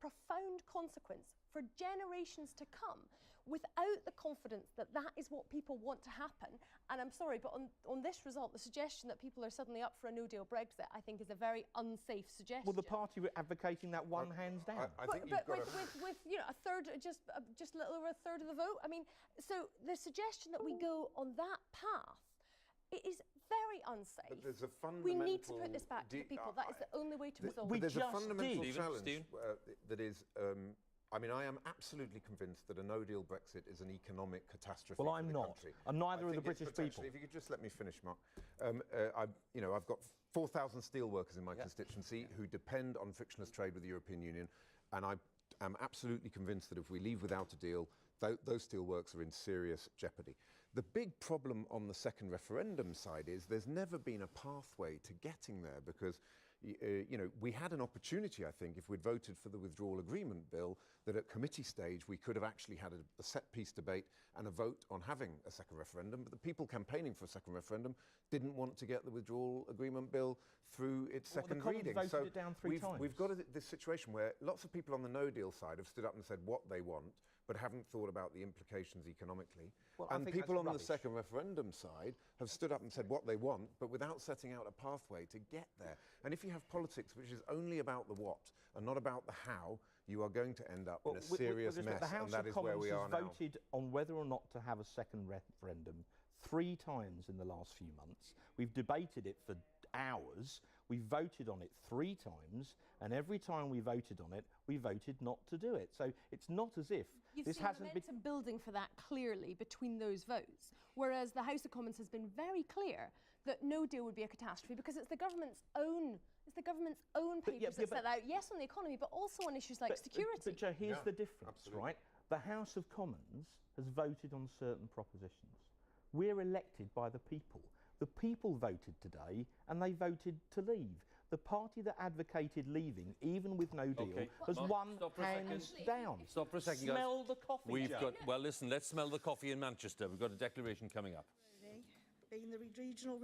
profound consequence for generations to come without the confidence that that is what people want to happen. And I'm sorry, but on this result, the suggestion that people are suddenly up for a no-deal Brexit, I think, is a very unsafe suggestion. Well, the party were advocating that one hands down. I think but with you know, a third, just a little over a third of the vote. I mean, so the suggestion that we go on that path, it is very unsafe. But there's a fundamental... We need to put this back to the people. That is the only way to resolve it. There's a fundamental challenge that is... I mean, I am absolutely convinced that a no-deal Brexit is an economic catastrophe for the country. Well, I'm not. And neither are the British people. If you could just let me finish, Mark. I've got 4,000 steelworkers in my constituency who depend on frictionless trade with the European Union, and I am absolutely convinced that if we leave without a deal, those steelworks are in serious jeopardy. The big problem on the second referendum side is there's never been a pathway to getting there because, we had an opportunity, I think, if we'd voted for the withdrawal agreement bill, that at committee stage we could have actually had a set-piece debate and a vote on having a second referendum, but the people campaigning for a second referendum didn't want to get the withdrawal agreement bill through its second reading. So it down three times. We've got this situation where lots of people on the no-deal side have stood up and said what they want, but haven't thought about the implications economically. Well, and people on the second referendum side have stood up and said what they want, but without setting out a pathway to get there. And if you have politics which is only about the what and not about the how, you are going to end up in a serious mess, and that is where we are now. The House of Commons has voted on whether or not to have a second referendum 3 times in the last few months. We've debated it for hours. We voted on it 3 times, and every time we voted on it, we voted not to do it. So it's not as if this hasn't been... You've seen momentum building for that clearly between those votes, whereas the House of Commons has been very clear that no deal would be a catastrophe because it's the government's own papers that set out, yes, on the economy, but also on issues like security. But Joe, here's the difference, right? The House of Commons has voted on certain propositions. We're elected by the people. The people voted today and they voted to leave. The party that advocated leaving, even with no deal, has won hands down. Stop for a second, guys. Smell the coffee, Joe. Well, listen, let's smell the coffee in Manchester. We've got a declaration coming up. Being the regional